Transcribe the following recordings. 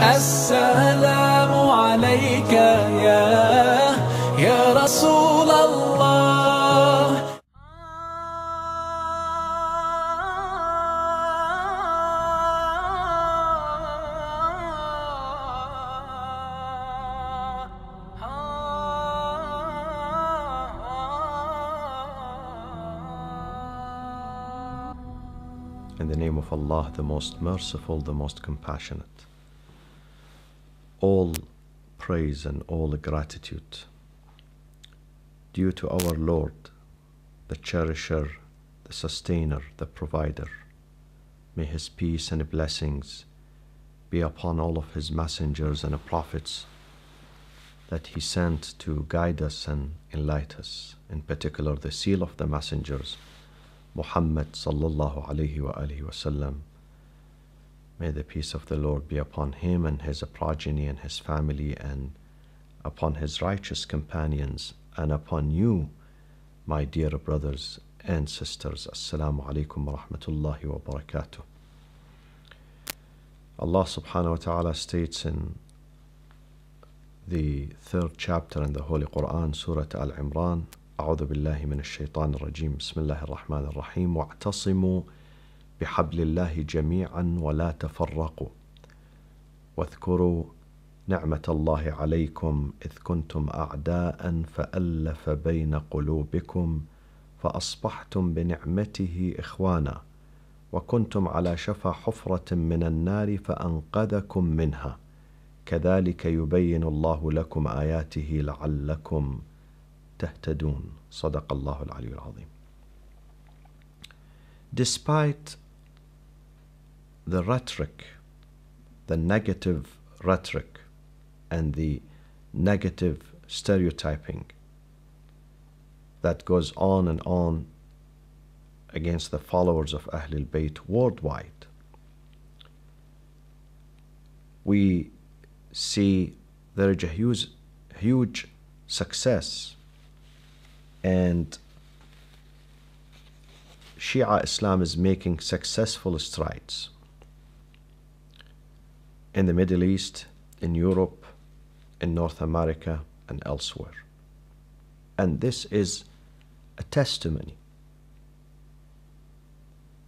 السلام عليك يا رسول الله. In the name of Allah, the most merciful, the most compassionate. All praise and all gratitude due to our Lord, the cherisher, the sustainer, the provider. May His peace and blessings be upon all of His messengers and prophets that He sent to guide us and enlighten us. In particular, the seal of the messengers, Muhammad sallallahu alayhi wa alihi wasallam. May the peace of the Lord be upon him and his progeny and his family and upon his righteous companions and upon you, my dear brothers and sisters. Assalamu alaikum wa rahmatullahi wa barakatuh. Allah subhanahu wa ta'ala states in the 3rd chapter in the Holy Quran, Surah Al-Imran, أعوذ بالله من الشيطان الرجيم بسم الله الرحمن الرحيم واعتصموا بحبل الله جميعا ولا تفرقوا واذكروا نعمة الله عليكم إذ كنتم أعداء فألف بين قلوبكم فأصبحتم بنعمته إخوانا وكنتم على شفا حفرة من النار فأنقذكم منها كذلك يبين الله لكم آياته لعلكم تهتدون. صدق الله العلي العظيم. Despite the rhetoric, the negative rhetoric and the negative stereotyping that goes on and on against the followers of Ahlul Bayt worldwide, we see there is a huge success, and Shia Islam is making successful strides in the Middle East, in Europe, in North America, and elsewhere. And this is a testimony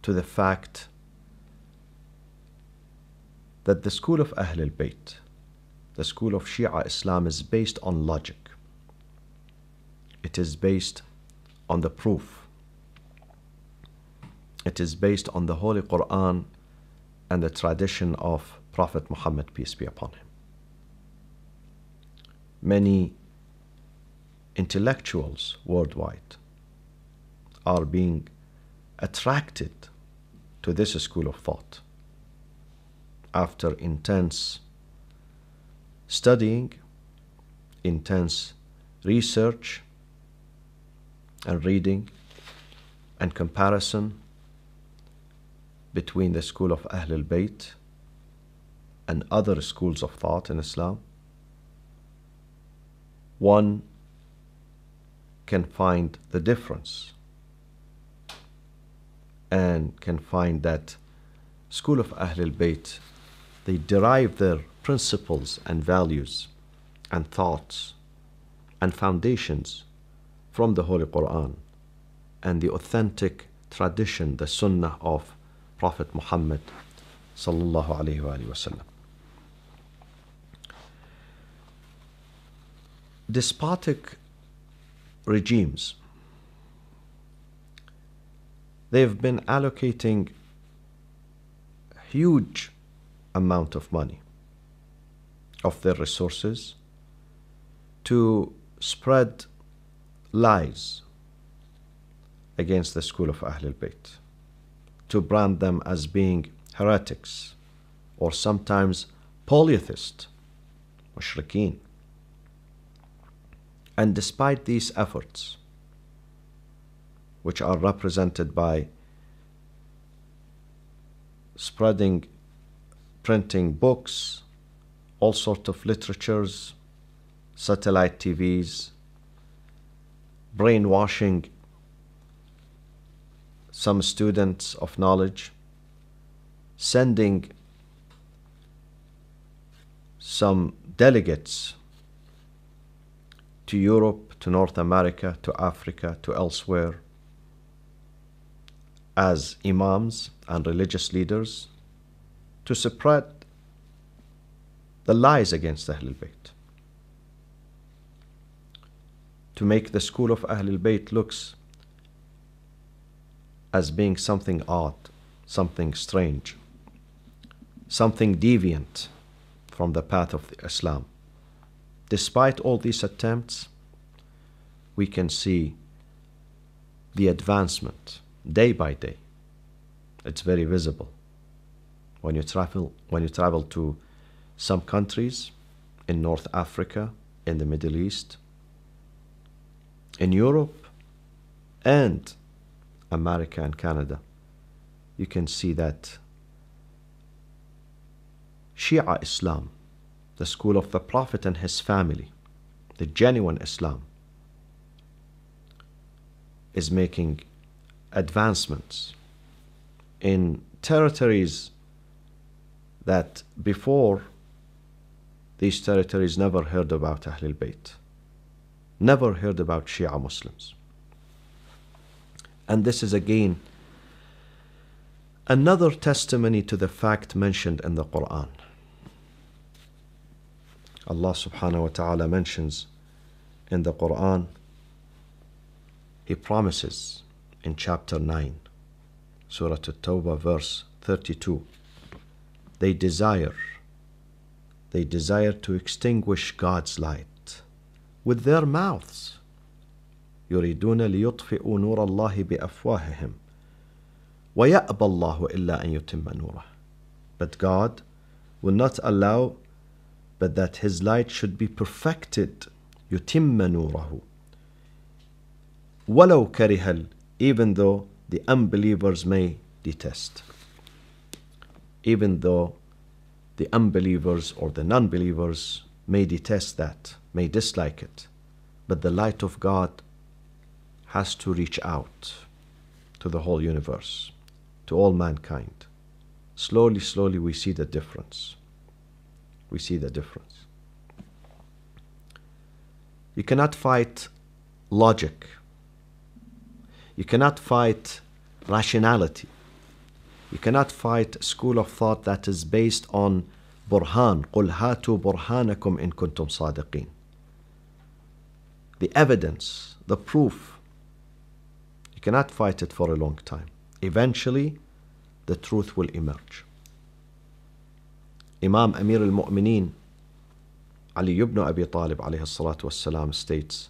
to the fact that the school of Ahlul Bayt, the school of Shia Islam, is based on logic. It is based on the proof. It is based on the Holy Quran and the tradition of Prophet Muhammad, peace be upon him. Many intellectuals worldwide are being attracted to this school of thought after intense studying, intense research and reading and comparison between the school of Ahlul Bayt and other schools of thought in Islam. One can find the difference and can find that school of Ahlul Bayt, they derive their principles and values and thoughts and foundations from the Holy Quran and the authentic tradition, the Sunnah of Prophet Muhammad sallallahu alaihi wasallam. Despotic regimes, they've been allocating huge amount of money, of their resources, to spread lies against the school of Ahlul Bayt, to brand them as being heretics or sometimes polytheists, mushrikeen. And despite these efforts, which are represented by spreading, printing books, all sorts of literatures, satellite TVs, brainwashing some students of knowledge, sending some delegates to Europe, to North America, to Africa, to elsewhere, as imams and religious leaders, to spread the lies against Ahlul Bayt, to make the school of Ahlul Bayt looks as being something odd, something strange, something deviant from the path of Islam. Despite all these attempts, we can see the advancement day by day. It's very visible. When you travel to some countries in North Africa, in the Middle East, in Europe, and America and Canada, you can see that Shia Islam, the school of the Prophet and his family, the genuine Islam, is making advancements in territories that before these territories never heard about Ahlul Bayt, never heard about Shia Muslims. And this is again another testimony to the fact mentioned in the Quran. Allah subhanahu wa ta'ala mentions in the Quran, He promises in chapter 9, Surah At-Tawbah, verse 32, they desire to extinguish God's light with their mouths. يريدون ليطفئوا نور الله بأفواههم ويأبى الله إلا أن يتم نوره. But God will not allow but that His light should be perfected. يتم نوره ولو كره, even though the unbelievers may detest. Even though the unbelievers or the non-believers may detest that, may dislike it, but the light of God has to reach out to the whole universe, to all mankind. Slowly, slowly we see the difference. We see the difference. You cannot fight logic. You cannot fight rationality. You cannot fight a school of thought that is based on burhan. قُلْ هَاتُوا بُرْهَانَكُمْ إِن كُنْتُمْ صَادِقِينَ. The evidence, the proof, you cannot fight it for a long time. Eventually, the truth will emerge. Imam Amir al-Mu'mineen, Ali ibn Abi Talib alayhi salatu wassalam, states,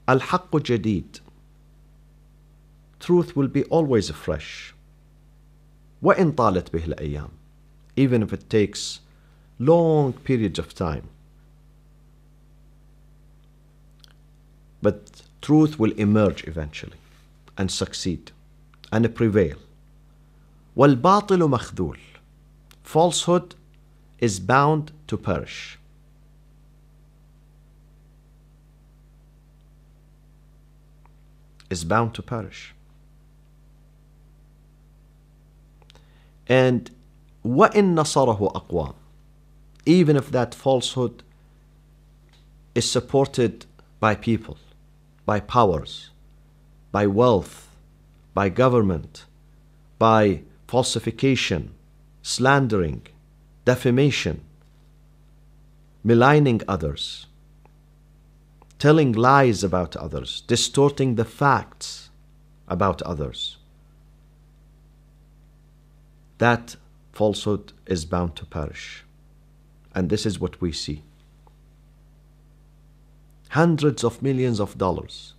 Al-Haqqu Jadid. Truth will be always fresh. وَإِن طَالَتْ بِهِ الْأَيَّامِ. Even if it takes long periods of time. But truth will emerge eventually and succeed and prevail. وَالْبَاطِلُ مَخْذُولٌ. Falsehood is bound to perish. Is bound to perish. And وَإِن نَصَرَهُ أَقْوَامٌ. Even if that falsehood is supported by people, by powers, by wealth, by government, by falsification, slandering, defamation, maligning others, telling lies about others, distorting the facts about others, that falsehood is bound to perish. And this is what we see. Hundreds of millions of dollars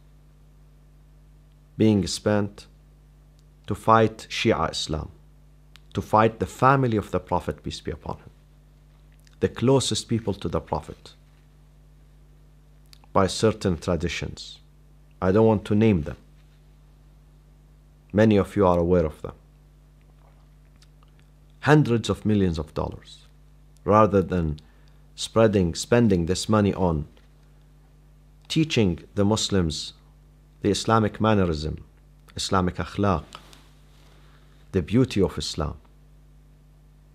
being spent to fight Shia Islam, to fight the family of the Prophet, peace be upon him, the closest people to the Prophet, by certain traditions. I don't want to name them. Many of you are aware of them. Hundreds of millions of dollars, rather than spending this money on teaching the Muslims the Islamic mannerism, Islamic akhlaq, the beauty of Islam.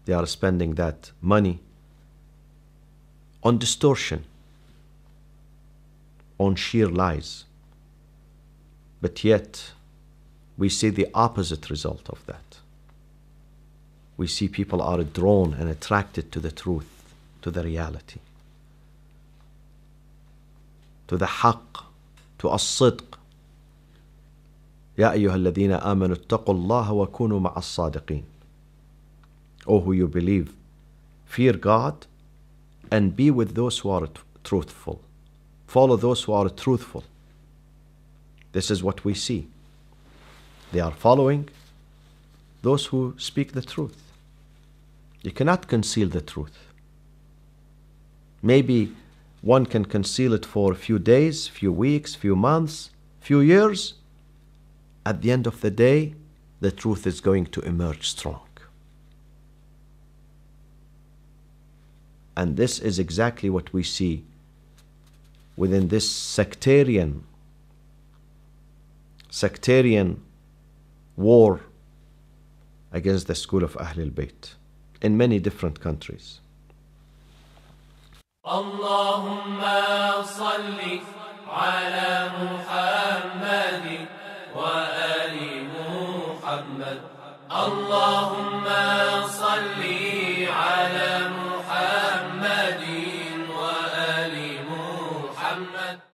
They are spending that money on distortion, on sheer lies. But yet, we see the opposite result of that. We see people are drawn and attracted to the truth, to the reality, to the haqq, to as-sidq. يا أيها الذين آمنوا اتقوا الله وكونوا مع الصادقين. O who you believe, fear God and be with those who are truthful. Follow those who are truthful. This is what we see. They are following those who speak the truth. You cannot conceal the truth. Maybe one can conceal it for a few days, few weeks, few months, few years. At the end of the day, the truth is going to emerge strong. And this is exactly what we see within this sectarian war against the school of Ahl al-Bayt in many different countries. Allahumma salli ala Muhammad wa ali Muhammad. Allahumma salli ala Muhammad